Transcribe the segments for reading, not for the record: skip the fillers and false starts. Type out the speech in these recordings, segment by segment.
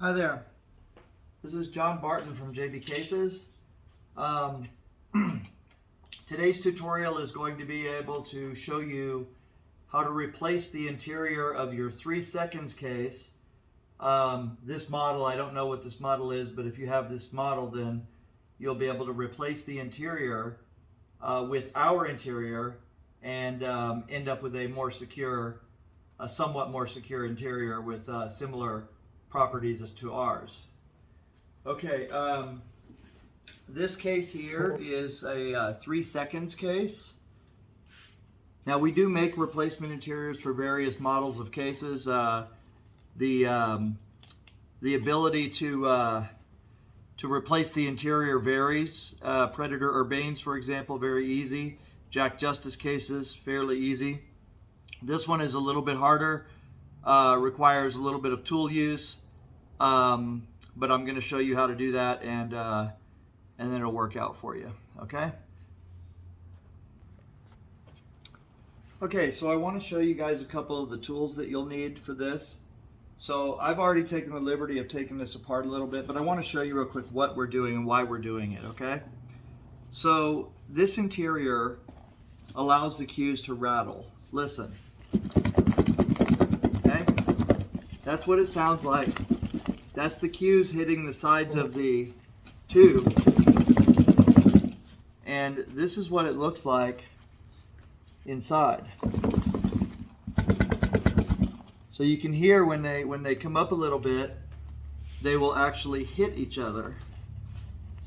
Hi there, this is John Barton from JB Cases. Today's tutorial is going to be able to show you how to replace the interior of your 3 seconds case. This model, I don't know what this model is, but if you have this model, then you'll be able to replace the interior with our interior and end up with a more secure, a somewhat more secure interior with similar properties as to ours. Okay, this case here is a 3 seconds case. Now we do make replacement interiors for various models of cases. The ability to replace the interior varies. Predator Urbanes, for example, very easy. Jack Justice cases, fairly easy. This one is a little bit harder. Requires a little bit of tool use, but I'm going to show you how to do that, and then it'll work out for you. Okay. Okay, so I want to show you guys a couple of the tools that you'll need for this. So I've already taken the liberty of taking this apart a little bit, but I want to show you real quick what we're doing and why we're doing it. Okay. So this interior allows the cues to rattle. Listen. Okay. That's what it sounds like. That's the cues hitting the sides of the tube. And this is what it looks like inside. So you can hear when they come up a little bit, they will actually hit each other.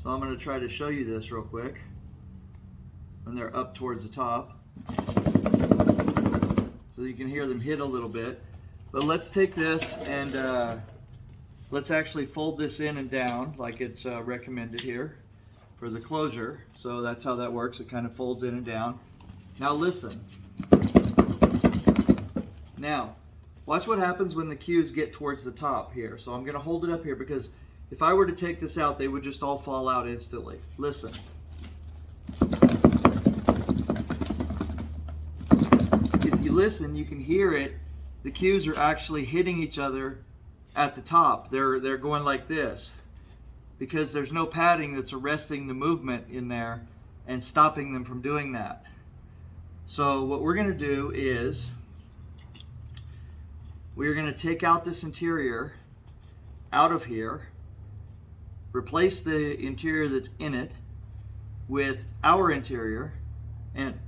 So I'm going to try to show you this real quick when they're up towards the top. So you can hear them hit a little bit. But let's take this and let's actually fold this in and down like it's recommended here for the closure. So that's how that works. It kind of folds in and down. Now listen. Now, watch what happens when the cues get towards the top here. So I'm going to hold it up here because if I were to take this out, they would just all fall out instantly. Listen. If you listen, you can hear it. The cues are actually hitting each other at the top. They're going like this because there's no padding that's arresting the movement in there and stopping them from doing that. So what we're going to do is we're going to take out this interior out of here, replace the interior that's in it with our interior, and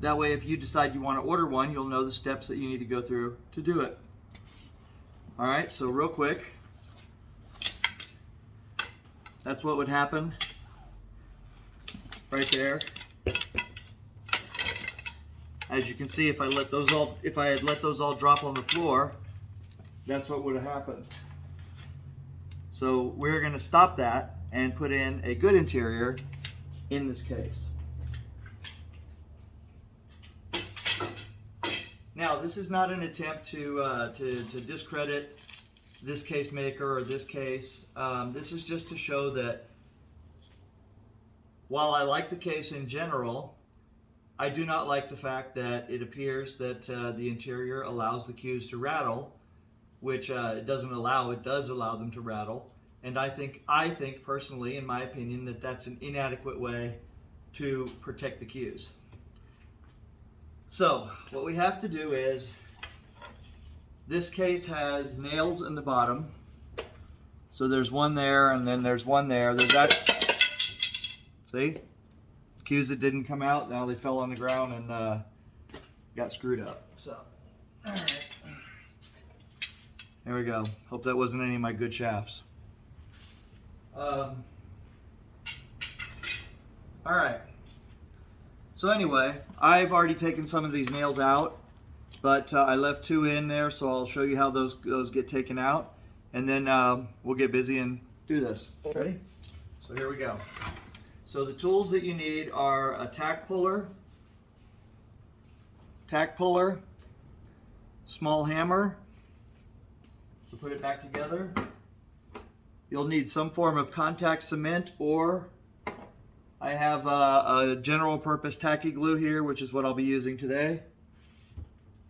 that way if you decide you want to order one, you'll know the steps that you need to go through to do it. Alright, so real quick, that's what would happen right there. As you can see, if I had let those all drop on the floor, that's what would have happened. So we're going to stop that and put in a good interior in this case. Now, this is not an attempt to discredit this case maker or this case. This is just to show that while I like the case in general, I do not like the fact that it appears that the interior allows the cues to rattle, which it doesn't allow. It does allow them to rattle, and I think personally, in my opinion, that that's an inadequate way to protect the cues. So what we have to do is, this case has nails in the bottom. So there's one there, and then there's one there. There's that. See? Cues that didn't come out, now they fell on the ground and got screwed up. So, all right. There we go. Hope that wasn't any of my good shafts. All right. So anyway, I've already taken some of these nails out, but I left 2 in there, so I'll show you how those get taken out, and then we'll get busy and do this. Ready? So here we go. So the tools that you need are a tack puller, small hammer, so put it back together. You'll need some form of contact cement, or I have a general purpose tacky glue here, which is what I'll be using today.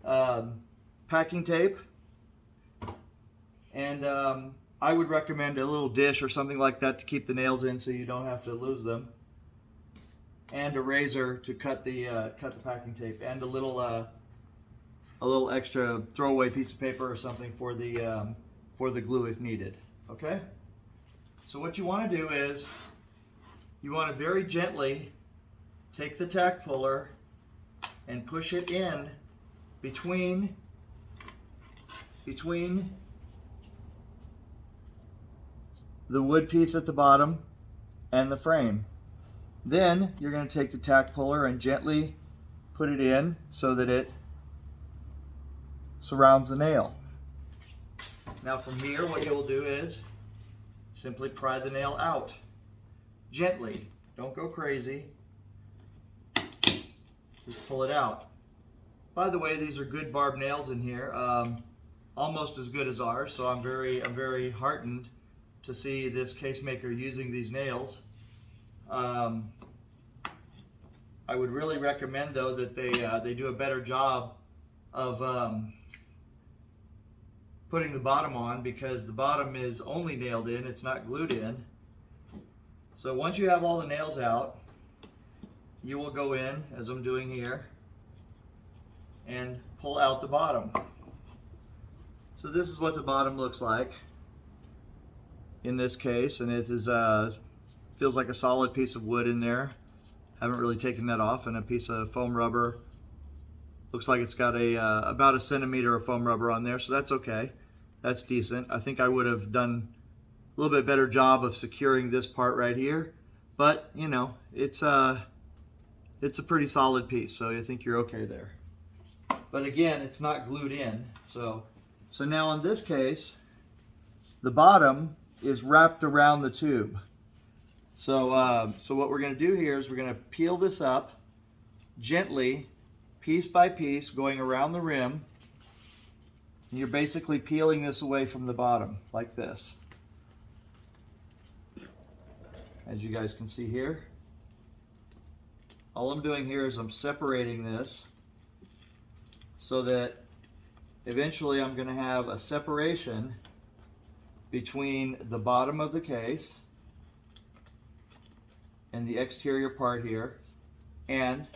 Packing tape, and I would recommend a little dish or something like that to keep the nails in so you don't have to lose them. And a razor to cut the packing tape, and a little extra throwaway piece of paper or something for the glue if needed. Okay? So what you want to do is you want to very gently take the tack puller and push it in between the wood piece at the bottom and the frame. Then you're going to take the tack puller and gently put it in so that it surrounds the nail. Now from here, what you'll do is simply pry the nail out. Gently. Don't go crazy. Just pull it out. By the way, these are good barbed nails in here. Almost as good as ours, so I'm very heartened to see this case maker using these nails. I would really recommend, though, that they do a better job of putting the bottom on, because the bottom is only nailed in, it's not glued in. So once you have all the nails out, you will go in, as I'm doing here, and pull out the bottom. So this is what the bottom looks like in this case, and it is feels like a solid piece of wood in there. Haven't really taken that off, and a piece of foam rubber. Looks like it's got about a centimeter of foam rubber on there, so that's okay. That's decent. I think I would have done a little bit better job of securing this part right here, but you know, it's a pretty solid piece, so I think you're okay there. But again, it's not glued in, so now in this case, the bottom is wrapped around the tube. So what we're going to do here is we're going to peel this up gently, piece by piece, going around the rim. And you're basically peeling this away from the bottom, like this. As you guys can see here. All I'm doing here is I'm separating this so that eventually I'm going to have a separation between the bottom of the case and the exterior part here and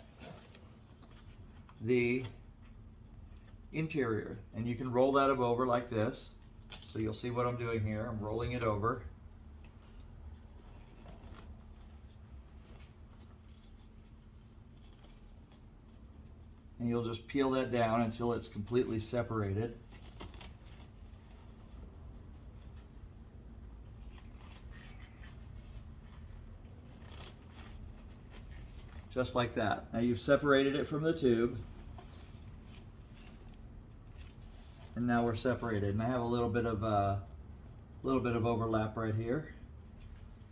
the interior. And you can roll that over like this. So you'll see what I'm doing here. I'm rolling it over. And you'll just peel that down until it's completely separated. Just like that. Now you've separated it from the tube. And now we're separated. And I have a little bit of overlap right here.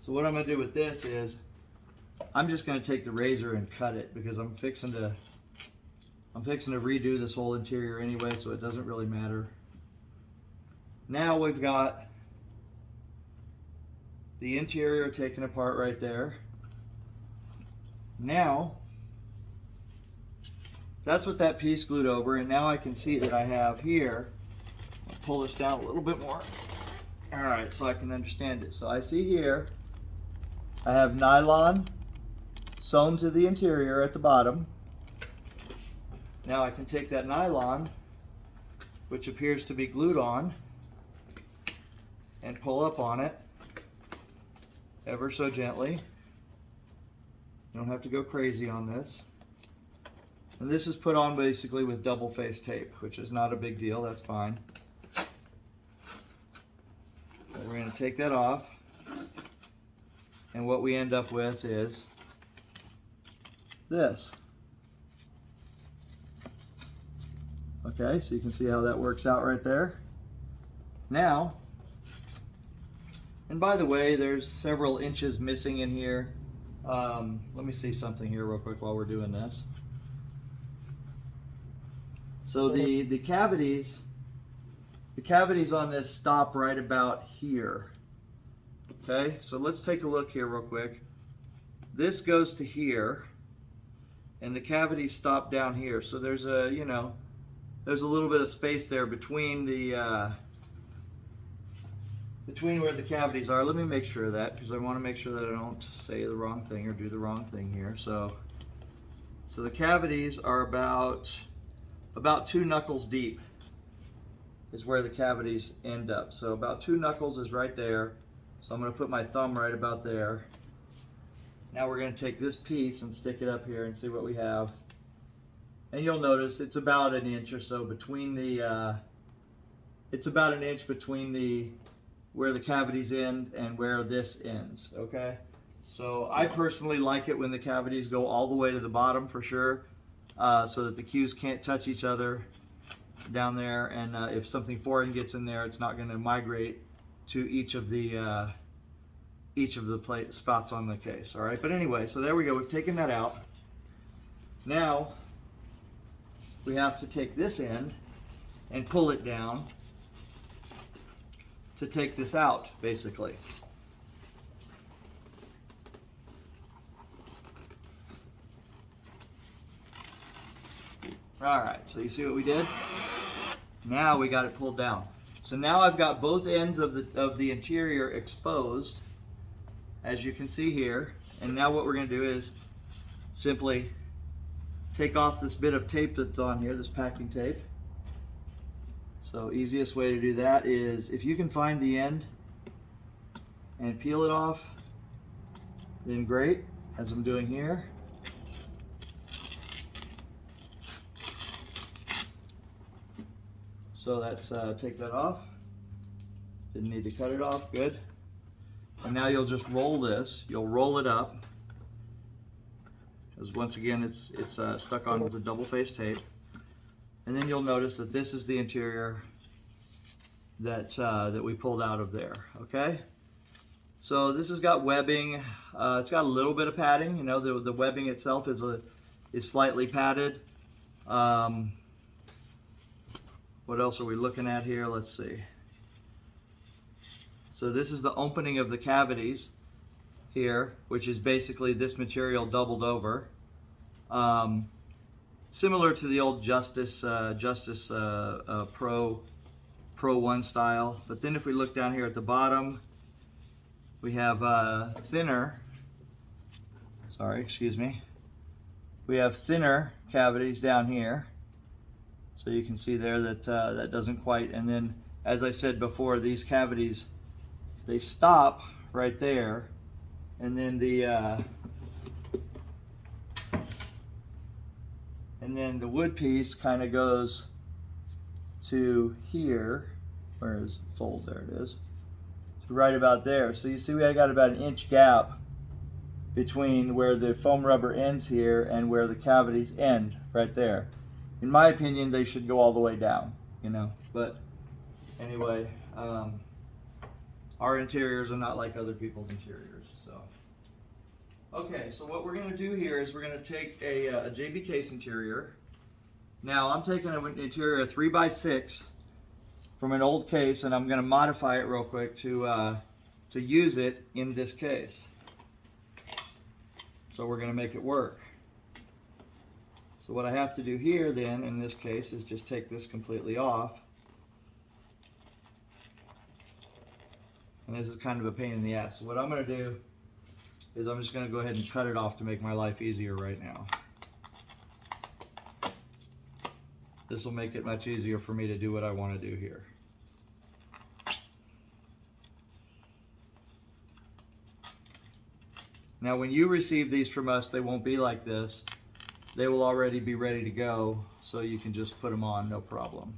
So what I'm going to do with this is I'm just going to take the razor and cut it, because I'm fixing to redo this whole interior anyway, so it doesn't really matter. Now we've got the interior taken apart right there. Now, that's what that piece glued over, and now I can see that I have here, I'll pull this down a little bit more. All right, so I can understand it. So I see here, I have nylon sewn to the interior at the bottom. Now I can take that nylon, which appears to be glued on, and pull up on it ever so gently. You don't have to go crazy on this. And this is put on basically with double-faced tape, which is not a big deal, that's fine. But we're going to take that off, and what we end up with is this. Okay, so you can see how that works out right there. Now, and by the way, there's several inches missing in here. Let me see something here real quick while we're doing this. So the cavities on this stop right about here. Okay, so let's take a look here real quick. This goes to here, and the cavities stop down here. So there's a, you know, there's a little bit of space there between the between where the cavities are. Let me make sure of that, because I want to make sure that I don't say the wrong thing or do the wrong thing here. So the cavities are about 2 knuckles deep is where the cavities end up. So about 2 knuckles is right there. So I'm going to put my thumb right about there. Now we're going to take this piece and stick it up here and see what we have. And you'll notice it's about an inch or so between the, it's about an inch between where the cavities end and where this ends, okay? So I personally like it when the cavities go all the way to the bottom for sure, so that the cues can't touch each other down there, and if something foreign gets in there, it's not going to migrate to each of the spots on the case. All right, but anyway, so there we go. We've taken that out. Now we have to take this end and pull it down to take this out, basically. All right, so you see what we did? Now we got it pulled down. So now I've got both ends of the interior exposed, as you can see here. And now what we're going to do is simply take off this bit of tape that's on here, this packing tape. So easiest way to do that is, if you can find the end and peel it off, then great, as I'm doing here. So that's, take that off. Didn't need to cut it off, good. And now you'll just roll this, you'll roll it up, as once again it's stuck on with a double-faced tape. And then you'll notice that this is the interior that we pulled out of there, okay? So this has got webbing, it's got a little bit of padding, you know, the webbing itself is slightly padded. What else are we looking at here? Let's see. So this is the opening of the cavities here, which is basically this material doubled over. Similar to the old Justice Pro 1 style. But then if we look down here at the bottom, we have thinner, we have thinner cavities down here. So you can see there that that doesn't quite, and then as I said before, these cavities, they stop right there, and then the wood piece kind of goes to here. Where is the fold? There it is. So right about there. So you see I got about an inch gap between where the foam rubber ends here and where the cavities end right there. In my opinion, they should go all the way down, you know, but anyway, our interiors are not like other people's interiors, so. Okay, so what we're gonna do here is we're gonna take a JB case interior. Now I'm taking an interior 3x6 from an old case, and I'm gonna modify it real quick to use it in this case. So we're gonna make it work. So what I have to do here then, in this case, is just take this completely off. And this is kind of a pain in the ass. So what I'm going to do is I'm just going to go ahead and cut it off to make my life easier right now. This will make it much easier for me to do what I want to do here. Now when you receive these from us, they won't be like this. They will already be ready to go, so you can just put them on, no problem.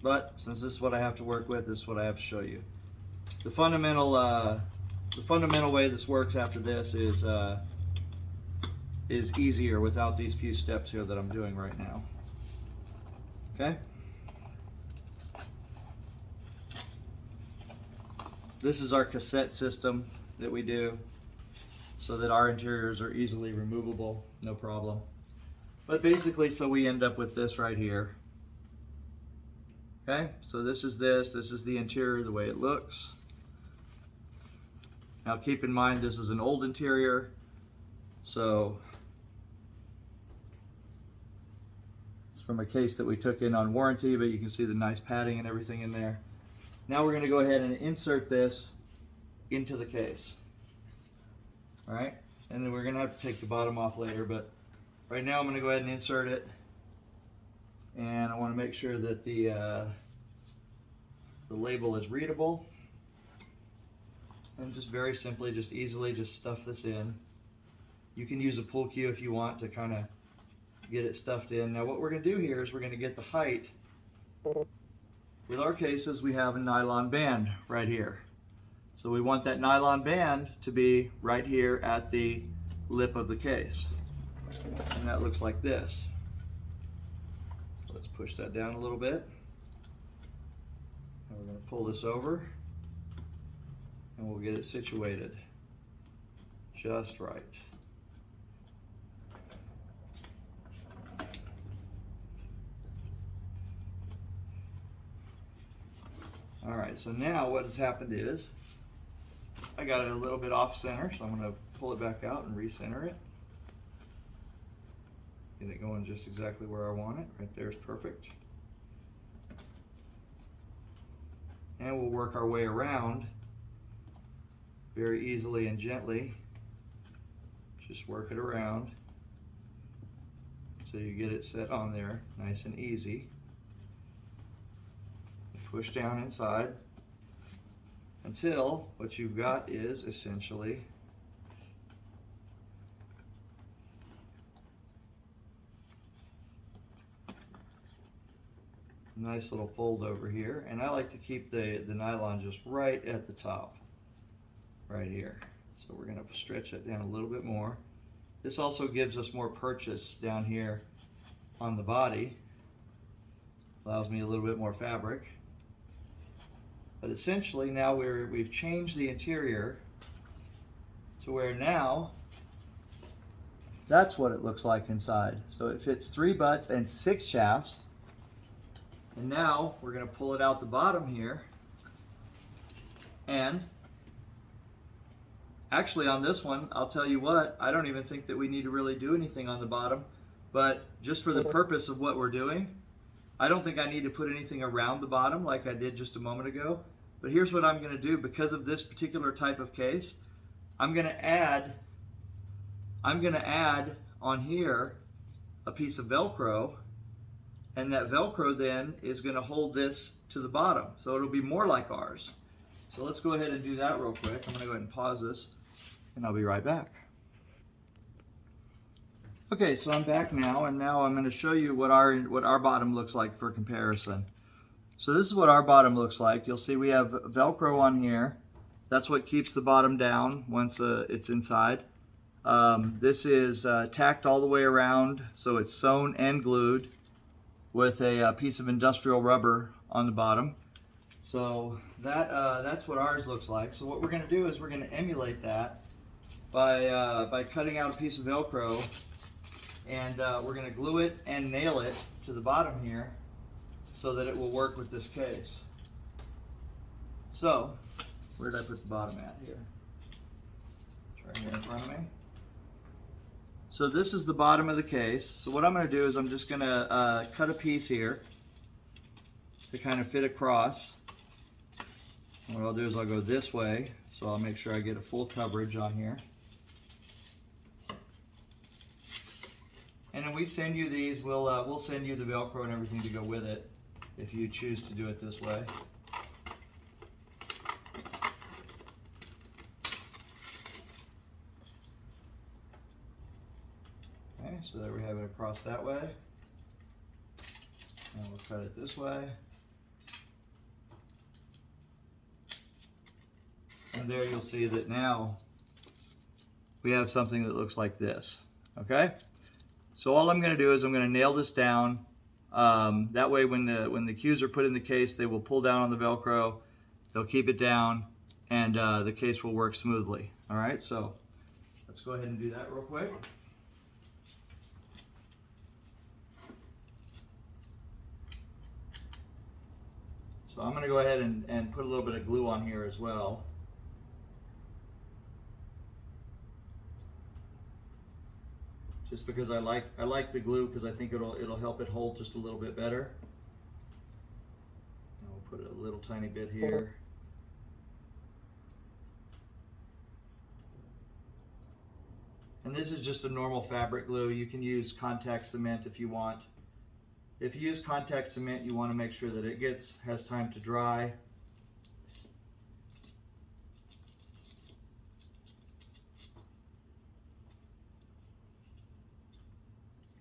But since this is what I have to work with, this is what I have to show you. The fundamental way this works after this is easier without these few steps here that I'm doing right now. Okay? This is our cassette system that we do so that our interiors are easily removable, no problem. But basically, so we end up with this right here. Okay, so this is the interior, the way it looks. Now keep in mind, this is an old interior, so It's from a case that we took in on warranty, but you can see the nice padding and everything in there. Now we're going to go ahead and insert this into the case. All right, and then we're going to have to take the bottom off later, but right now I'm going to go ahead and insert it. And I want to make sure that the label is readable. And just very simply, just easily just stuff this in. You can use a pull cue if you want to kind of get it stuffed in. Now what we're going to do here is we're going to get the height. With our cases, we have a nylon band right here. So we want that nylon band to be right here at the lip of the case. And that looks like this. So let's push that down a little bit. And we're going to pull this over and we'll get it situated just right. All right, so now what has happened is I got it a little bit off center, so I'm going to pull it back out and recenter it. Get it going just exactly where I want it. Right there is perfect. And we'll work our way around very easily and gently. Just work it around so you get it set on there nice and easy. Push down inside until what you've got is essentially a nice little fold over here. And I like to keep the nylon just right at the top, right here. So we're going to stretch it down a little bit more. This also gives us more purchase down here on the body. Allows me a little bit more fabric. But essentially now we've changed the interior to where now that's what it looks like inside. So it fits 3 butts and 6 shafts. And now we're going to pull it out the bottom here. And actually on this one, I'll tell you what, I don't even think that we need to really do anything on the bottom. But just for the purpose of what we're doing, I don't think I need to put anything around the bottom like I did just a moment ago. But here's what I'm going to do. Because of this particular type of case, I'm going to add on here a piece of Velcro, and that Velcro then is going to hold this to the bottom. So it'll be more like ours. So let's go ahead and do that real quick. I'm going to go ahead and pause this, and I'll be right back. Okay, so I'm back now, and now I'm going to show you what our bottom looks like for comparison. So this is what our bottom looks like. You'll see we have Velcro on here. That's what keeps the bottom down once it's inside. This is tacked all the way around, so it's sewn and glued with a piece of industrial rubber on the bottom. So that's what ours looks like. So what we're going to do is we're going to emulate that by cutting out a piece of Velcro, and we're going to glue it and nail it to the bottom here so that it will work with this case. So, where did I put the bottom at here? It's right here in front of me. So this is the bottom of the case. So what I'm going to do is I'm just going to cut a piece here to kind of fit across. And what I'll do is I'll go this way, so I'll make sure I get a full coverage on here. And then we send you these, we'll send you the Velcro and everything to go with it if you choose to do it this way. Okay, so there we have it across that way. And we'll cut it this way. And there you'll see that now we have something that looks like this. Okay? So all I'm going to do is I'm going to nail this down. That way when the cues are put in the case, they will pull down on the Velcro, they'll keep it down, and the case will work smoothly. All right, so let's go ahead and do that real quick. So I'm going to go ahead and put a little bit of glue on here as well. just because I like the glue because I think it'll help it hold just a little bit better. And we'll put a little tiny bit here. And this is just a normal fabric glue. You can use contact cement if you want. If you use contact cement, you want to make sure that it has time to dry.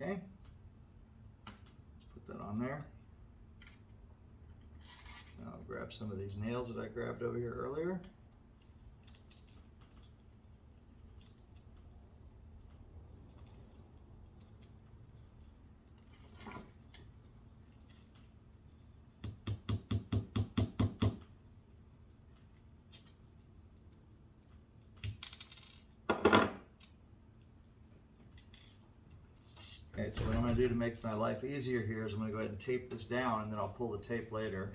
Okay, let's put that on there. Now I'll grab some of these nails that I grabbed over here earlier. Okay, so what I'm going to do to make my life easier here is I'm going to go ahead and tape this down, and then I'll pull the tape later.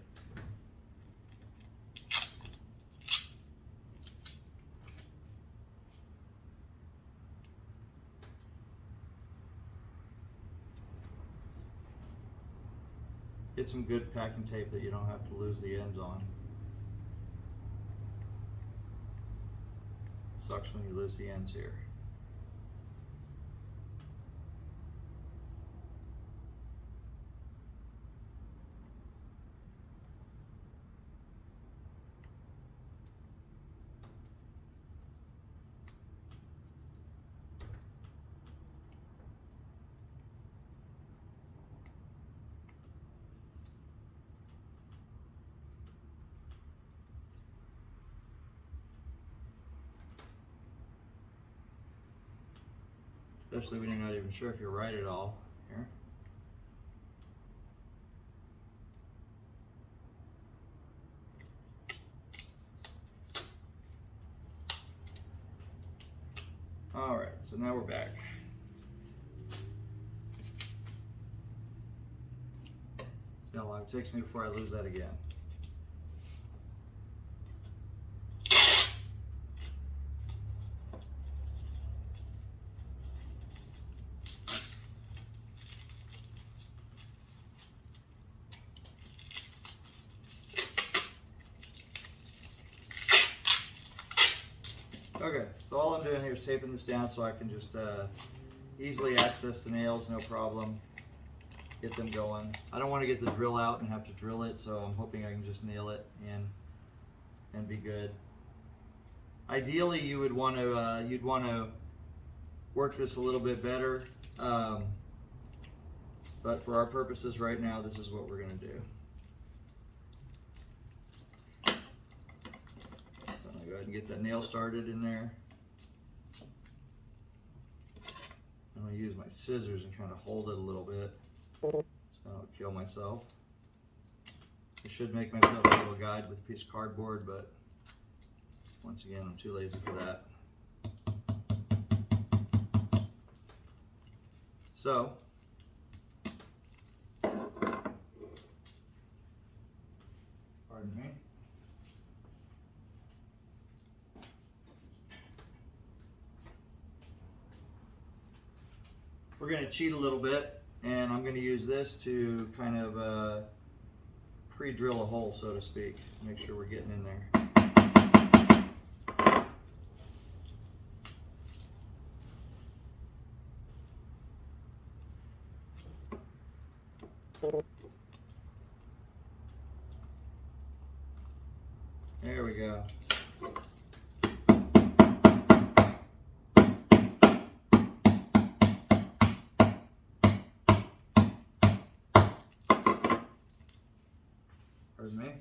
Get some good packing tape that you don't have to lose the ends on. Sucks when you lose the ends here. Especially when you're not even sure if you're right at all here. All right, so now we're back. See how long it takes me before I lose that again. Okay, so all I'm doing here is taping this down so I can just easily access the nails, no problem. Get them going. I don't want to get the drill out and have to drill it, so I'm hoping I can just nail it in and be good. Ideally, you would want to you'd want to work this a little bit better, but for our purposes right now, this is what we're going to do. Go ahead and get that nail started in there. I'm going to use my scissors and kind of hold it a little bit so I don't kill myself. I should make myself a little guide with a piece of cardboard, but once again, I'm too lazy for that. So, pardon me. We're going to cheat a little bit, and I'm going to use this to kind of pre-drill a hole, so to speak. Make sure we're getting in there. There we go. Pardon me.